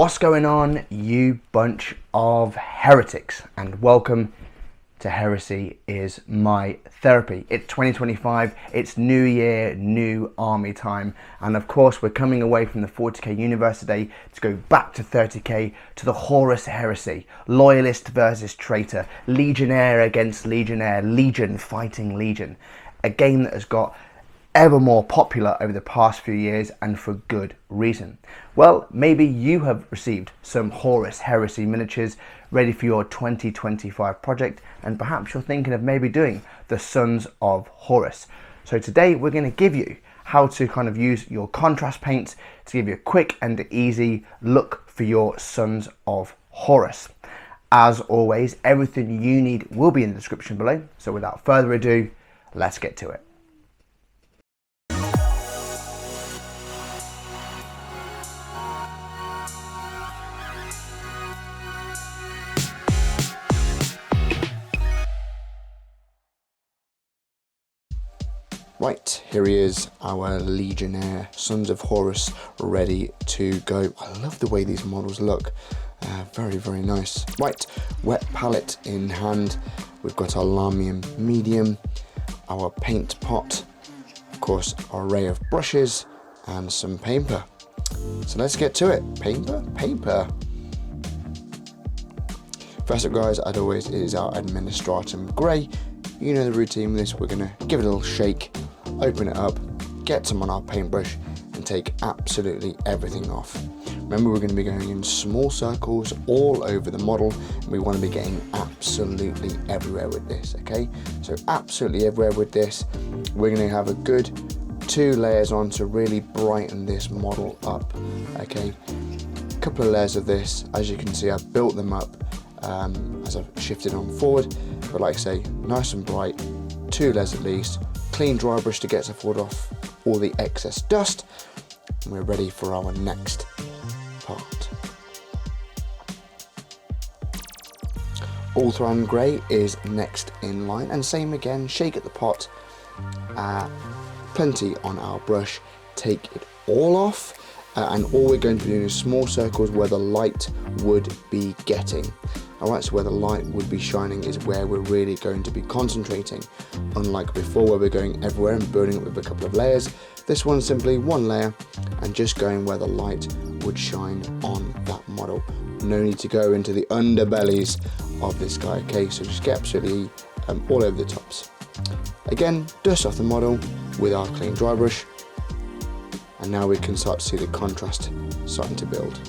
What's going on, you bunch of heretics, and welcome to Heresy is My Therapy. It's 2025, it's new year, new army time, and of course we're coming away from the 40k universe today to go back to 30k to the Horus Heresy, loyalist versus traitor, legionnaire against legionnaire, legion fighting legion, a game that has got ever more popular over the past few years, and for good reason. Well, maybe you have received some Horus Heresy miniatures ready for your 2025 project, and perhaps you're thinking of maybe doing the Sons of Horus. So today we're going to give you how to kind of use your contrast paints to give you a quick and easy look for your Sons of Horus. As always, everything you need will be in the description below, so without further ado, let's get to it. Right, here he is, our Legionnaire, Sons of Horus, ready to go. I love the way these models look, very, very nice. Right, wet palette in hand, we've got our Lamium medium, our paint pot, of course, our array of brushes, and some paper. So let's get to it. Paper. First up, guys, as always, is our Administratum Grey. You know the routine with this. We're going to give it a little shake, open it up, get some on our paintbrush, and take absolutely everything off. Remember, we're going to be going in small circles all over the model, and we want to be getting absolutely everywhere with this, okay? So absolutely everywhere with this. We're going to have a good 2 layers on to really brighten this model up, okay? A couple of layers of this. As you can see, I've built them up as I've shifted on forward, but like I say, nice and bright, 2 layers at least. Clean dry brush to get off all the excess dust, and we're ready for our next part. Ultron Grey is next in line, and same again, shake at the pot, plenty on our brush, take it all off, and all we're going to be doing is small circles where the light would be getting. Alright, so where the light would be shining is where we're really going to be concentrating. Unlike before, where we're going everywhere and building it with a couple of layers, this one's simply 1 layer and just going where the light would shine on that model. No need to go into the underbellies of this guy, okay? So just get absolutely all over the tops. Again, dust off the model with our clean dry brush, and now we can start to see the contrast starting to build.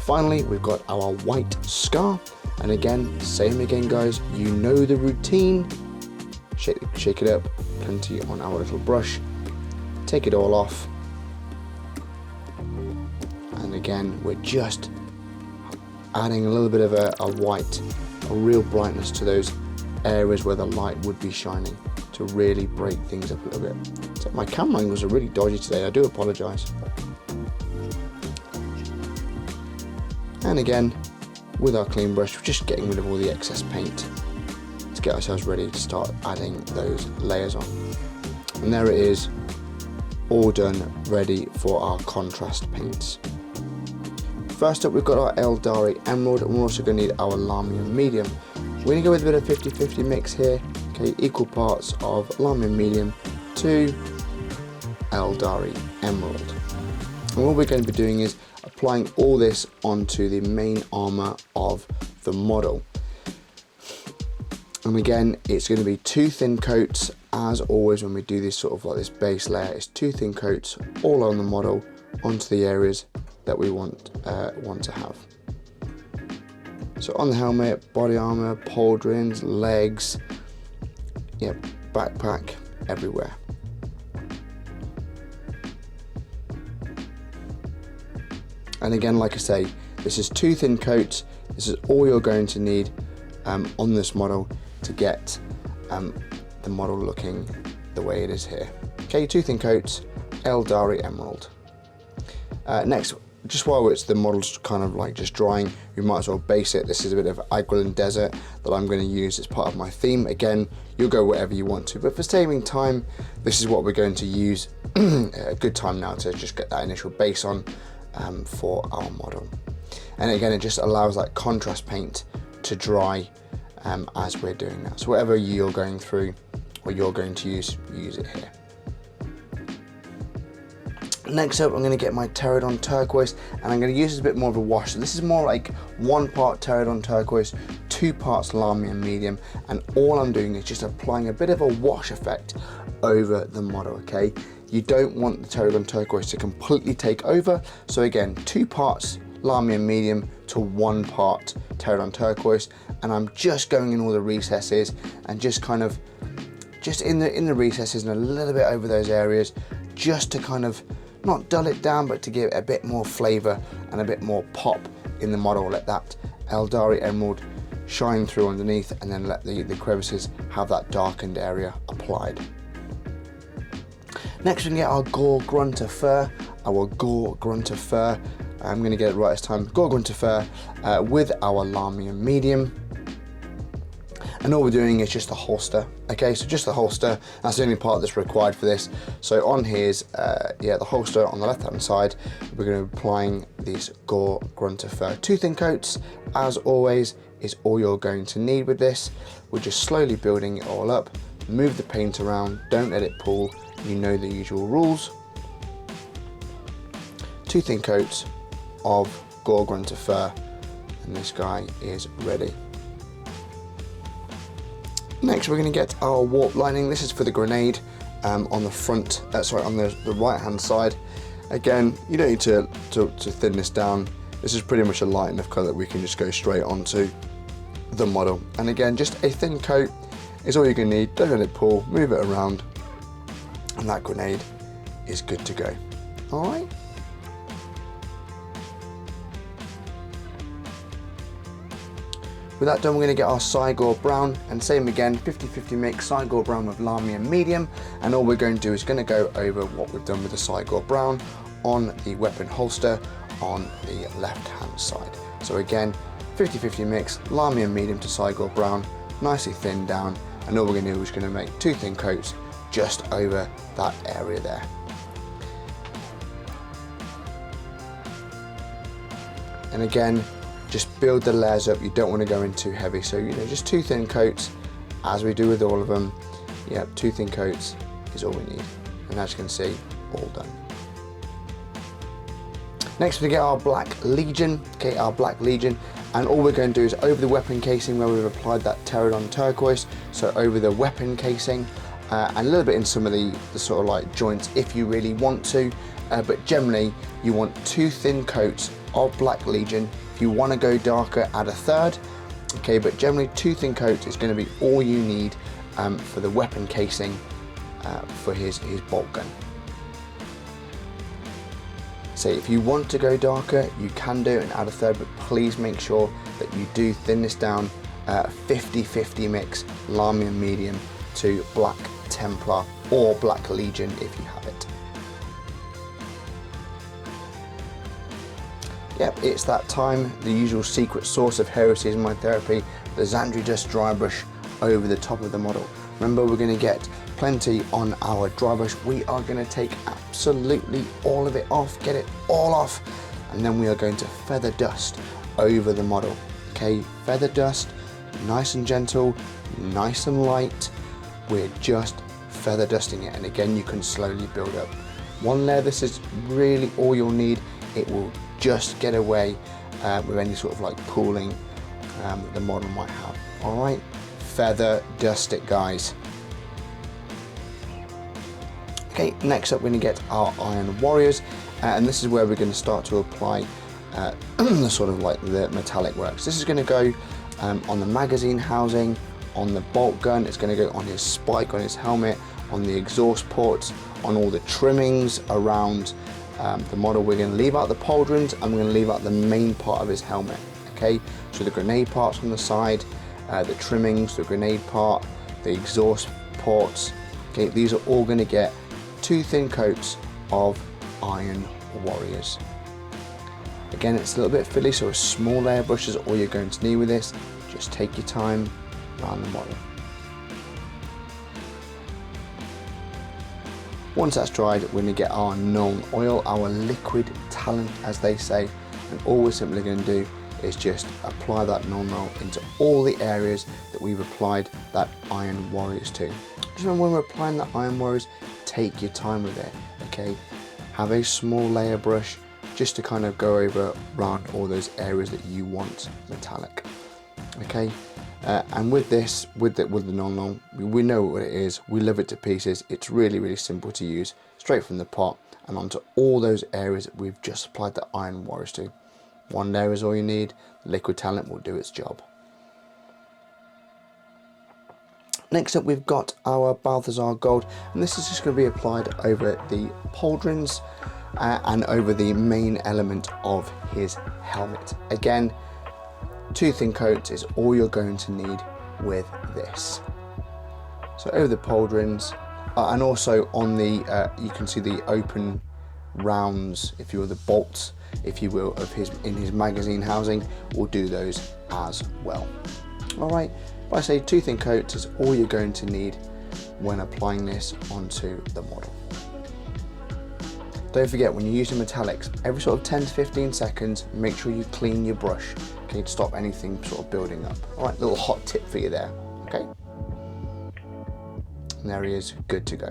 Finally, we've got our white scar, and again, same again, guys, you know the routine. Shake it up, plenty on our little brush, take it all off, and again, we're just adding a little bit of a white, a real brightness to those areas where the light would be shining to really break things up a little bit. So my camera angles are really dodgy today, I do apologise. And again, with our clean brush, we're just getting rid of all the excess paint to get ourselves ready to start adding those layers on. And there it is, all done, ready for our contrast paints. First up, we've got our Eldari Emerald, and we're also going to need our Lamium Medium. We're going to go with a bit of 50-50 mix here, okay, equal parts of Lamium Medium to Eldari Emerald. And what we're going to be doing is applying all this onto the main armor of the model. And again, it's going to be 2 thin coats, as always when we do this sort of like this base layer. It's 2 thin coats all on the model onto the areas that we want to have. So on the helmet, body armor, pauldrons, legs, yep, backpack, everywhere. And again, like I say, this is 2 thin coats. This is all you're going to need on this model to get the model looking the way it is here. Okay, 2 thin coats, Eldari Emerald. Next, just while the model's kind of like just drying, we might as well base it. This is a bit of Aguilan Desert that I'm going to use as part of my theme. Again, you'll go whatever you want to, but for saving time, this is what we're going to use. A good time now to just get that initial base on, for our model. And again, it just allows that contrast paint to dry as we're doing that. So whatever you're going through or you're going to use it here. Next up, I'm going to get my Teragon Turquoise, and I'm going to use a bit more of a wash. So this is more like 1 part Teragon Turquoise, 2 parts Lami and Medium, and all I'm doing is just applying a bit of a wash effect over the model, okay? You don't want the Teragon Turquoise to completely take over, so again, 2 parts Lami and Medium to 1 part Teragon Turquoise, and I'm just going in all the recesses and just kind of, just in the recesses and a little bit over those areas, just to kind of not dull it down, but to give it a bit more flavor and a bit more pop in the model. Let that Eldari Emerald shine through underneath, and then let the crevices have that darkened area applied. Next we can get our Gore Grunter Fur, I'm going to get it right this time, Gore Grunter Fur with our Lami and Medium. And all we're doing is just the holster, okay? So just the holster, that's the only part that's required for this. So on here's, the holster on the left-hand side, we're going to be applying these Gore Grunter Fur 2 thin coats. As always, is all you're going to need with this. We're just slowly building it all up. Move the paint around, don't let it pool. You know the usual rules. 2 thin coats of Gore Grunter Fur, and this guy is ready. Next, we're going to get our warp lining. This is for the grenade on the front, on the right hand side. Again, you don't need to thin this down. This is pretty much a light enough colour that we can just go straight onto the model. And again, just a thin coat is all you're going to need. Don't let it pull, move it around, and that grenade is good to go. Alright. With that done, we're going to get our Cygor Brown, and same again, 50-50 mix Cygor Brown with Lami and Medium, and all we're going to do is going to go over what we've done with the Cygor Brown on the weapon holster on the left hand side. So again, 50-50 mix Lami and Medium to Cygor Brown, nicely thinned down, and all we're going to do is going to make 2 thin coats just over that area there. And again, just build the layers up. You don't want to go in too heavy, so just 2 thin coats, as we do with all of them. 2 thin coats is all we need, and as you can see, all done. Next we get our Black Legion, and all we're going to do is over the weapon casing where we've applied that Teragon Turquoise, so over the weapon casing, and a little bit in some of the sort of like joints if you really want to, but generally you want 2 thin coats of Black Legion. If you want to go darker, add a third, okay, but generally 2 thin coats is going to be all you need for the weapon casing for his bolt gun. So if you want to go darker, you can do it and add a third, but please make sure that you do thin this down, 50-50 mix Lami and Medium to Black Templar or Black Legion if you have it. Yep, it's that time. The usual secret source of heresy is my therapy, the Xandri Dust dry brush over the top of the model. Remember, we're going to get plenty on our dry brush. We are going to take absolutely all of it off, get it all off, and then we are going to feather dust over the model. Okay, feather dust, nice and gentle, nice and light. We're just feather dusting it, and again, you can slowly build up. 1 layer, this is really all you'll need. It will just get away with any sort of like pooling that the model might have. Alright, feather dust it, guys. Okay, next up we're going to get our Iron Warriors, and this is where we're going to start to apply the sort of like the metallic works. This is going to go on the magazine housing, on the bolt gun, it's going to go on his spike, on his helmet, on the exhaust ports, on all the trimmings around the model. We're going to leave out the pauldrons, and we're going to leave out the main part of his helmet. Okay, so the grenade parts on the side, the trimmings, the grenade part, the exhaust ports. Okay, these are all going to get 2 thin coats of Iron Warriors. Again, it's a little bit fiddly, so a small layer brush is all you're going to need with this. Just take your time around the model. Once that's dried, we're going to get our Nuln Oil, our liquid talent, as they say, and all we're simply going to do is just apply that non-roll into all the areas that we've applied that Iron Warriors to. Just remember, when we're applying that Iron Warriors, take your time with it, okay? Have a small layer brush just to kind of go over around all those areas that you want metallic, okay? And with this, with the non-roll, we know what it is, we love it to pieces. It's really, really simple to use, straight from the pot and onto all those areas that we've just applied the Iron Warriors to. One layer is all you need. Liquid talent will do its job. Next up, we've got our Bazar Gold, and this is just going to be applied over the pauldrons and over the main element of his helmet. Again, 2 thin coats is all you're going to need with this. So over the pauldrons, and also on the, you can see the open rounds, if you will, the bolts, if you will, of in his magazine housing. We'll do those as well. All right, but I say 2 thin coats is all you're going to need when applying this onto the model. Don't forget, when you're using metallics, every sort of 10 to 15 seconds, make sure you clean your brush, okay, to stop anything sort of building up. All right, little hot tip for you there, okay? And there he is, good to go.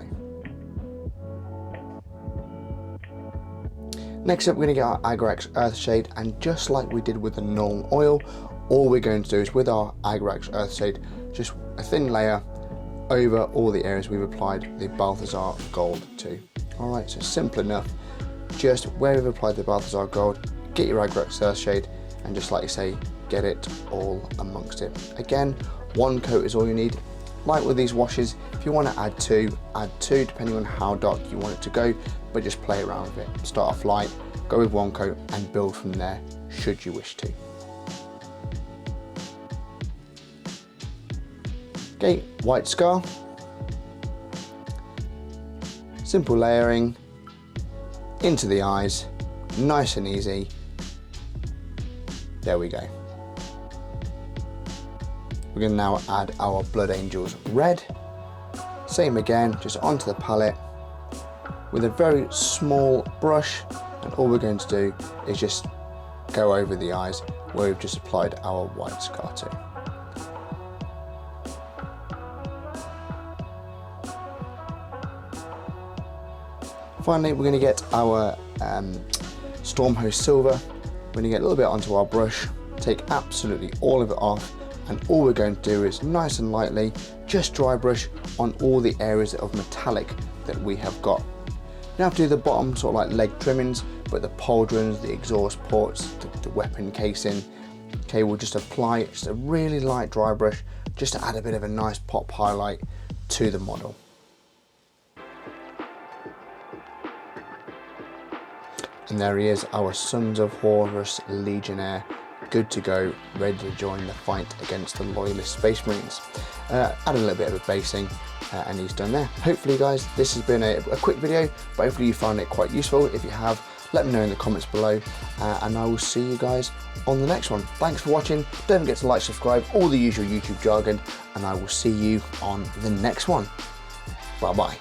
Next up, we're going to get our Agrax Earthshade, and just like we did with the Null Oil, all we're going to do is with our Agrax Earthshade, just a thin layer over all the areas we've applied the Bazar Gold to. Alright, so simple enough. Just where we've applied the Bazar Gold, get your Agrax Earthshade, and just like you say, get it all amongst it. Again, 1 coat is all you need. Like with these washes, if you want to add 2, depending on how dark you want it to go, but just play around with it. Start off light, go with 1 coat, and build from there, should you wish to. Okay, white scar. Simple layering into the eyes, nice and easy. There we go. We're going to now add our Blood Angels red. Same again, just onto the palette with a very small brush, and all we're going to do is just go over the eyes where we've just applied our white scar to. Finally, we're going to get our Stormhost Silver. We're going to get a little bit onto our brush, take absolutely all of it off, and all we're going to do is nice and lightly just dry brush on all the areas of metallic that we have got. You don't have to do the bottom sort of like leg trimmings, but the pauldrons, the exhaust ports, the weapon casing. Okay, we'll just apply just a really light dry brush just to add a bit of a nice pop highlight to the model. And there he is, our Sons of Horus Legionnaire, good to go, ready to join the fight against the Loyalist Space Marines. Add a little bit of a basing, and he's done there. Hopefully, guys, this has been a quick video, but hopefully you found it quite useful. If you have, let me know in the comments below, and I will see you guys on the next one. Thanks for watching. Don't forget to like, subscribe, all the usual YouTube jargon, and I will see you on the next one. Bye-bye.